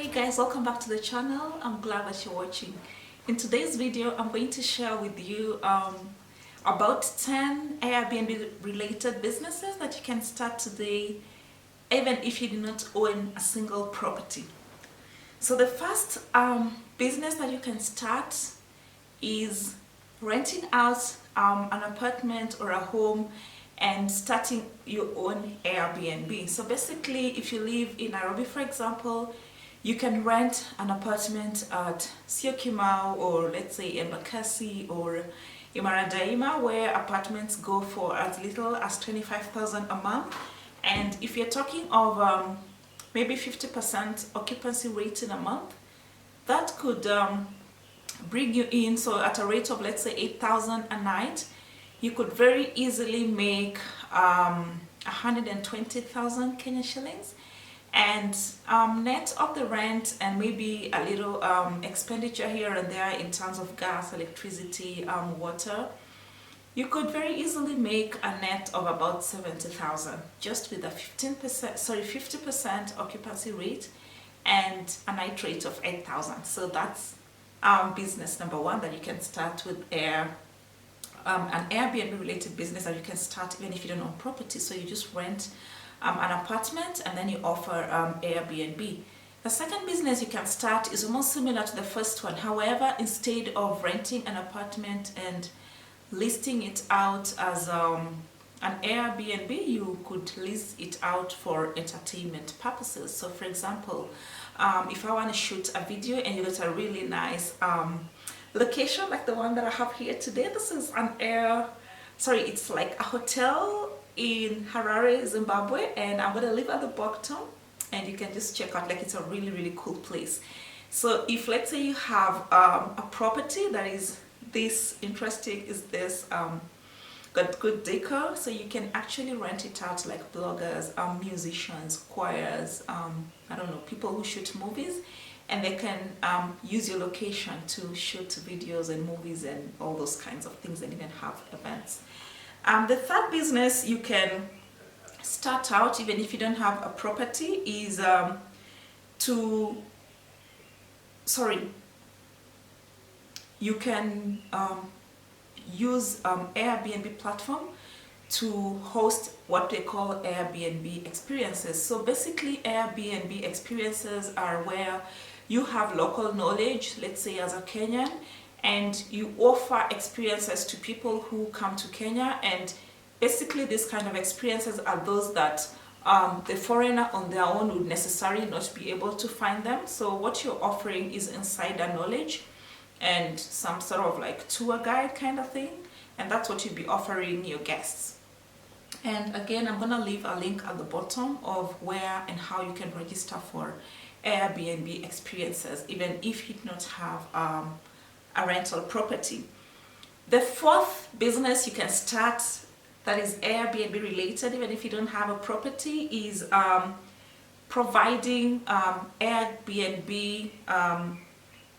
Hey guys, welcome back to the channel. I'm glad that you're watching. In today's video, I'm going to share with you about 10 Airbnb related businesses that you can start today even if you do not own a single property. So the first business that you can start is renting out an apartment or a home and starting your own Airbnb. So basically, if you live in Nairobi, for example, you can rent an apartment at Syokimau, or let's say Embakasi or Imara Daima, where apartments go for as little as 25,000 a month. And if you're talking of maybe 50% occupancy rate in a month, that could bring you in. So at a rate of, let's say, 8,000 a night, you could very easily make 120,000 Kenyan shillings. And net of the rent and maybe a little expenditure here and there in terms of gas, electricity, water, you could very easily make a net of about 70,000 just with a 50% occupancy rate and a night rate of 8,000. So that's business number one that you can start with an Airbnb related business that you can start even if you don't own property. So you just rent an apartment and then you offer Airbnb. The second business you can start is almost similar to the first one. However, instead of renting an apartment and listing it out as an Airbnb, you could list it out for entertainment purposes. So for example, if I want to shoot a video and you got a really nice location like the one that I have here today, this is it's like a hotel in Harare, Zimbabwe, and I'm gonna live at the bottom and you can just check out, like, it's a really cool place. So if, let's say, you have a property that is this interesting, is this got good decor, so you can actually rent it out to like bloggers, musicians, choirs, I don't know, people who shoot movies, and they can use your location to shoot videos and movies and all those kinds of things, and even have events. The third business you can start out even if you don't have a property is you can use Airbnb platform to host what they call Airbnb experiences. So basically, Airbnb experiences are where you have local knowledge, let's say as a Kenyan, and you offer experiences to people who come to Kenya. And basically these kind of experiences are those that the foreigner on their own would necessarily not be able to find them. So what you're offering is insider knowledge and some sort of like tour guide kind of thing, and that's what you'll be offering your guests. And again, I'm gonna leave a link at the bottom of where and how you can register for Airbnb experiences even if you do not have a rental property. The fourth business you can start that is Airbnb related even if you don't have a property is providing Airbnb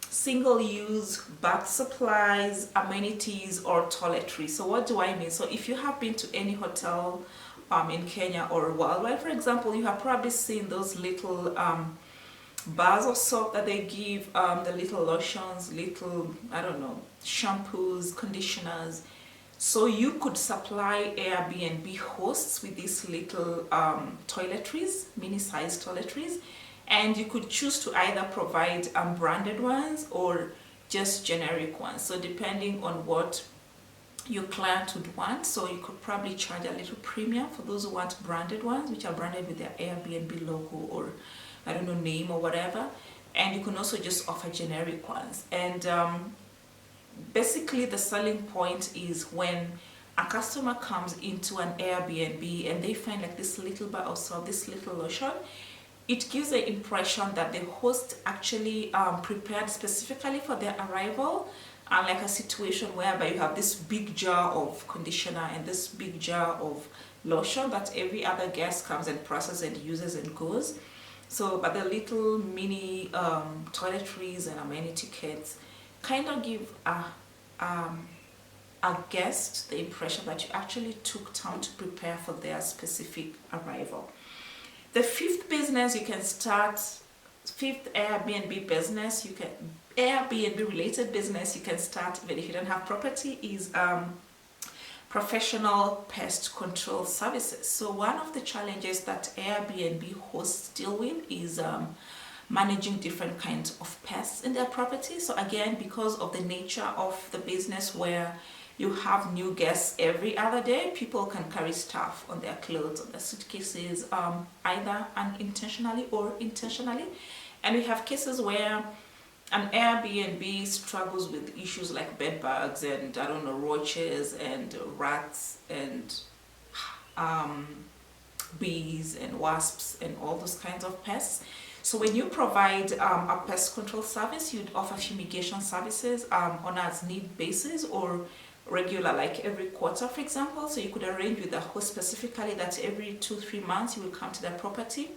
single-use bath supplies, amenities, or toiletries. So what do I mean? So if you have been to any hotel in Kenya or worldwide, for example, you have probably seen those little bars of soap that they give, the little lotions, little, I don't know, shampoos, conditioners. So you could supply Airbnb hosts with these little toiletries, mini-sized toiletries, and you could choose to either provide branded ones or just generic ones. So depending on what your client would want, so you could probably charge a little premium for those who want branded ones, which are branded with their Airbnb logo or, I don't know, name or whatever. And you can also just offer generic ones. And basically the selling point is when a customer comes into an Airbnb and they find like this little bar of soap, this little lotion, it gives the impression that the host actually prepared specifically for their arrival, like a situation whereby you have this big jar of conditioner and this big jar of lotion that every other guest comes and processes and uses and goes. So, but the little mini toiletries and amenity kits kind of give a guest the impression that you actually took time to prepare for their specific arrival. The fifth business you can start fifth Airbnb business you can Airbnb related business you can start even if you don't have property is professional pest control services. So one of the challenges that Airbnb hosts deal with is managing different kinds of pests in their property. So again, because of the nature of the business where you have new guests every other day, people can carry stuff on their clothes, on their suitcases, either unintentionally or intentionally. And we have cases where an Airbnb struggles with issues like bed bugs and, I don't know, roaches and rats and bees and wasps and all those kinds of pests. So when you provide a pest control service, you'd offer fumigation services on as need basis or regular, like every quarter, for example. So you could arrange with the host specifically that every 2-3 months you will come to their property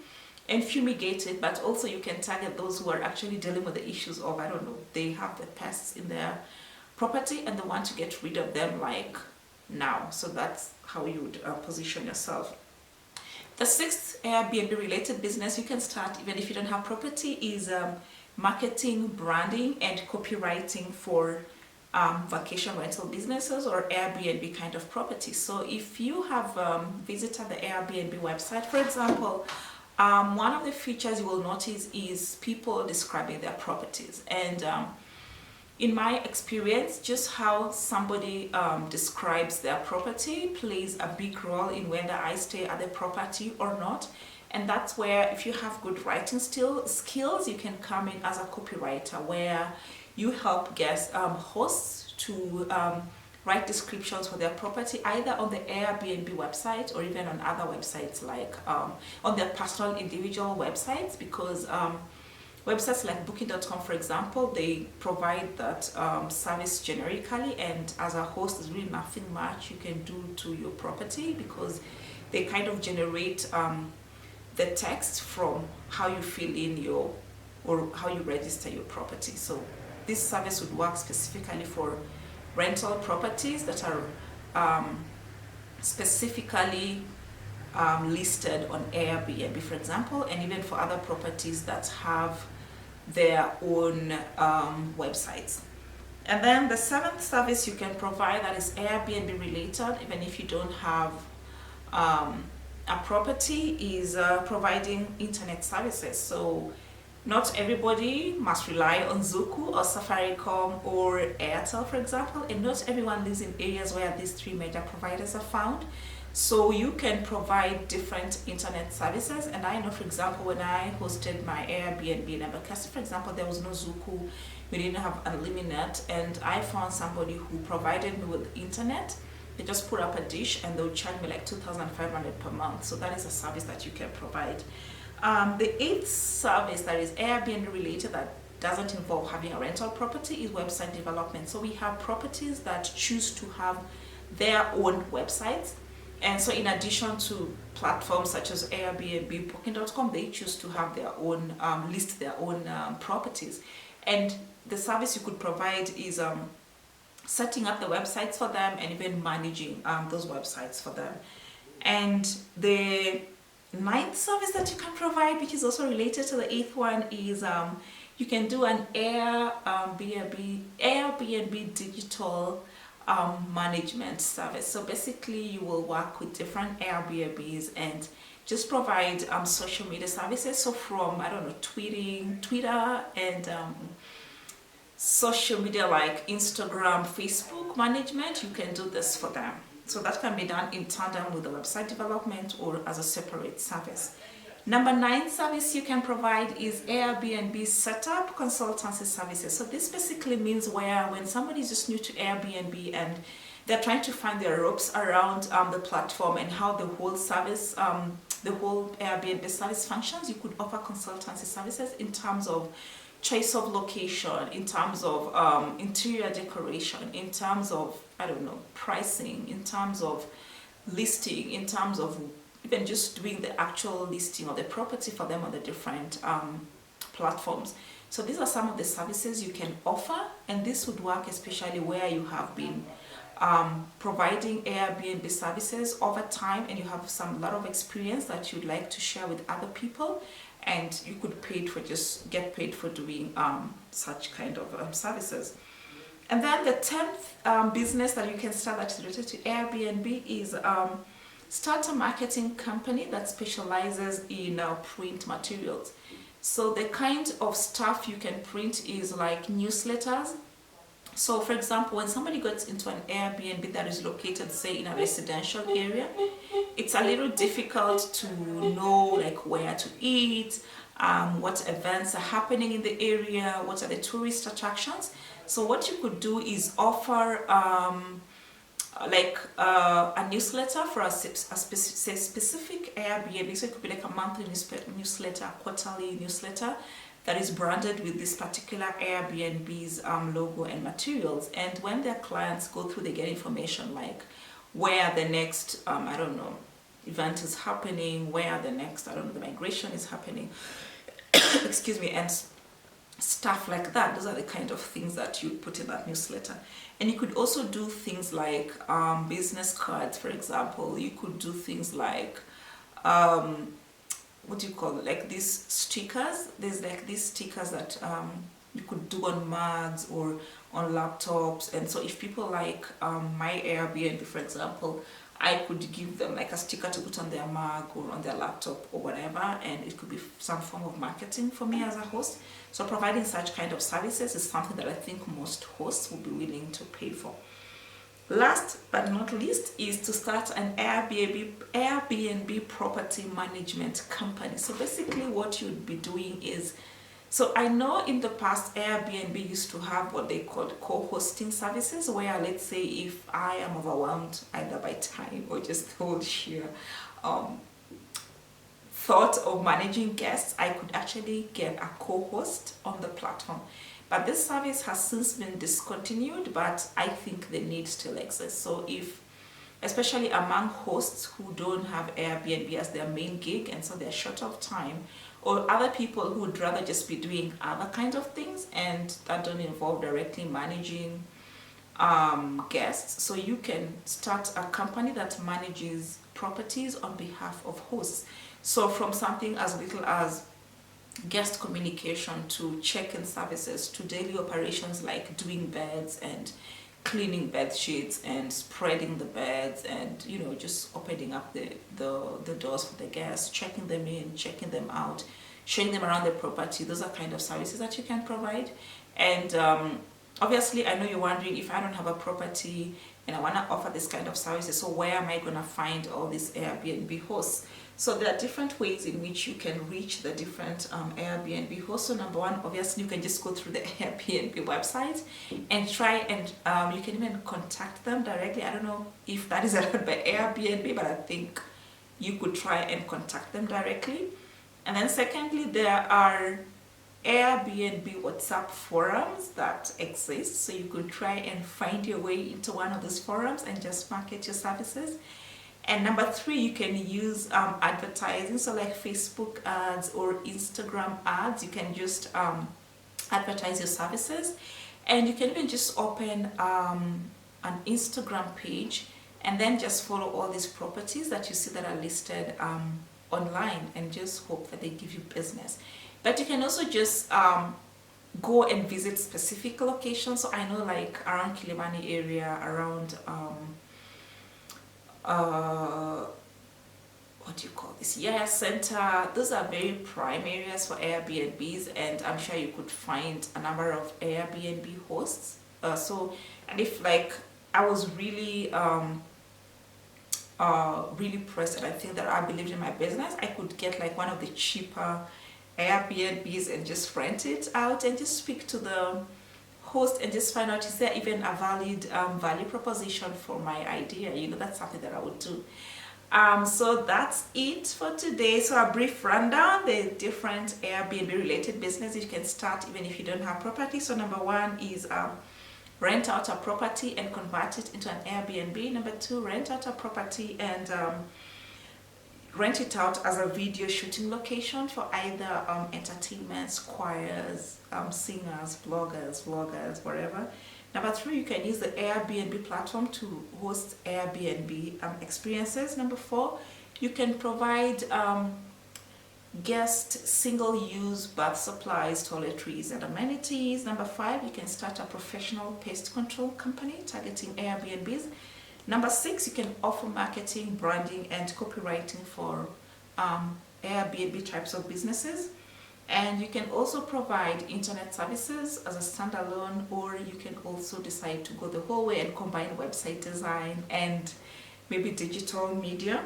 and fumigate it, but also you can target those who are actually dealing with the issues of, I don't know, they have the pests in their property and they want to get rid of them like now. So that's how you would position yourself. The sixth Airbnb related business you can start even if you don't have property is marketing, branding, and copywriting for vacation rental businesses or Airbnb kind of property. So if you have visited the Airbnb website, for example, one of the features you will notice is people describing their properties. And in my experience, just how somebody describes their property plays a big role in whether I stay at the property or not. And that's where, if you have good writing skills, you can come in as a copywriter, where you help guests, hosts to write descriptions for their property, either on the Airbnb website or even on other websites like on their personal individual websites, because websites like booking.com, for example, they provide that service generically, and as a host there's really nothing much you can do to your property because they kind of generate the text from how you fill in your, or how you register your property. So this service would work specifically for rental properties that are specifically listed on Airbnb, for example, and even for other properties that have their own websites. And then the seventh service you can provide that is Airbnb related, even if you don't have a property, is providing internet services. So not everybody must rely on Zuku or Safaricom or Airtel, for example, and not everyone lives in areas where these three major providers are found. So you can provide different internet services. And I know, for example, when I hosted my Airbnb in Embakasi, for example, there was no Zuku, we didn't have unlimited, and I found somebody who provided me with internet. They just put up a dish and they'll charge me like 2,500 per month. So that is a service that you can provide. The eighth service that is Airbnb related that doesn't involve having a rental property is website development. So we have properties that choose to have their own websites. And so in addition to platforms such as Airbnb, booking.com, they choose to have their own, list their own properties. And the service you could provide is setting up the websites for them and even managing those websites for them. And the ninth service that you can provide, which is also related to the eighth one, is you can do an Airbnb digital management service. So basically you will work with different Airbnbs and just provide social media services. So from, I don't know, Twitter and social media like Instagram, Facebook management, you can do this for them. So that can be done in tandem with the website development or as a separate service. Number 9 service you can provide is Airbnb setup consultancy services. So this basically means where when somebody is just new to Airbnb and they're trying to find their ropes around the platform and how the whole service, the whole Airbnb service functions, you could offer consultancy services in terms of choice of location, in terms of interior decoration, in terms of, I don't know, pricing, in terms of listing, in terms of even just doing the actual listing of the property for them on the different platforms. So these are some of the services you can offer, and this would work especially where you have been providing Airbnb services over time and you have some lot of experience that you'd like to share with other people. and you could get paid for doing such kind of services. And then the 10th business that you can start that is related to Airbnb is start a marketing company that specializes in print materials. So the kind of stuff you can print is like newsletters. So for example, when somebody gets into an Airbnb that is located, say, in a residential area, it's a little difficult to know like where to eat, what events are happening in the area, what are the tourist attractions. So what you could do is offer a newsletter for a specific Airbnb. So it could be like a monthly newsletter, a quarterly newsletter that is branded with this particular Airbnb's logo and materials. And when their clients go through, they get information like where the next, I don't know, event is happening, where the next, I don't know, the migration is happening, excuse me, and stuff like that. Those are the kind of things that you put in that newsletter. And you could also do things like business cards, for example. You could do things like what do you call it, like these stickers. There's like these stickers that you could do on mugs or on laptops. And so if people like my Airbnb, for example, I could give them like a sticker to put on their mug or on their laptop or whatever, and it could be some form of marketing for me as a host. So providing such kind of services is something that I think most hosts will be willing to pay for. Last but not least is to start an Airbnb property management company. So basically what you'd be doing is, so I know in the past Airbnb used to have what they called co-hosting services, where let's say if I am overwhelmed either by time or just the whole sheer thought of managing guests, I could actually get a co-host on the platform. But this service has since been discontinued, but I think the need still exists. So if, especially among hosts who don't have Airbnb as their main gig and so they're short of time, or other people who would rather just be doing other kinds of things and that don't involve directly managing guests, so you can start a company that manages properties on behalf of hosts. So from something as little as guest communication to check-in services to daily operations like doing beds and cleaning bed sheets and spreading the beds and, you know, just opening up the doors for the guests, checking them in, checking them out, showing them around the property. Those are kind of services that you can provide. And obviously I know you're wondering, if I don't have a property and I want to offer this kind of services, so where am I going to find all these Airbnb hosts? So there are different ways in which you can reach the different Airbnb hosts. So number one, obviously you can just go through the Airbnb website and try and you can even contact them directly. I don't know if that is allowed by Airbnb, but I think you could try and contact them directly. And then secondly, there are Airbnb WhatsApp forums that exist. So you could try and find your way into one of those forums and just market your services. And number three, you can use advertising, so like Facebook ads or Instagram ads. You can just advertise your services, and you can even just open an Instagram page and then just follow all these properties that you see that are listed online and just hope that they give you business. But you can also just go and visit specific locations. So I know like around Kilimani area, around what do you call this, Yaya Center, those are very prime areas for Airbnbs, and I'm sure you could find a number of Airbnb hosts. And if like I was really really pressed and I think that I believed in my business, I could get like one of the cheaper Airbnbs and just rent it out and just speak to the host and just find out, is there even a valid value proposition for my idea? You know, that's something that I would do. So that's it for today. So a brief rundown, the different Airbnb related business you can start even if you don't have property. So number one is rent out a property and convert it into an Airbnb. Number two, rent out a property and rent it out as a video shooting location for either entertainment, choirs, singers, bloggers, vloggers, whatever. Number three, you can use the Airbnb platform to host Airbnb experiences. Number four, you can provide guest single-use bath supplies, toiletries, and amenities. Number 5, you can start a professional pest control company targeting Airbnbs. Number 6, you can offer marketing, branding, and copywriting for Airbnb types of businesses. And you can also provide internet services as a standalone, or you can also decide to go the whole way and combine website design and maybe digital media.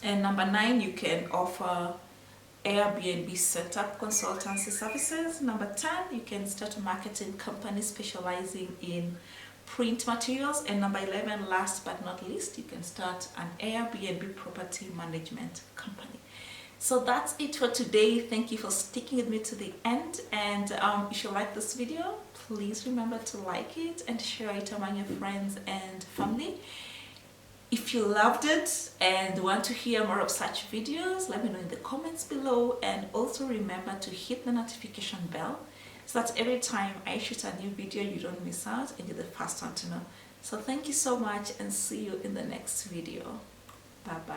And number 9, you can offer Airbnb setup consultancy services. Number 10, you can start a marketing company specializing in print materials. And number 11, last but not least, you can start an Airbnb property management company. So that's it for today. Thank you for sticking with me to the end. And if you like this video, please remember to like it and share it among your friends and family. If you loved it and want to hear more of such videos, let me know in the comments below. And also remember to hit the notification bell so that every time I shoot a new video, you don't miss out and you're the first one to know. So thank you so much, and see you in the next video. Bye bye.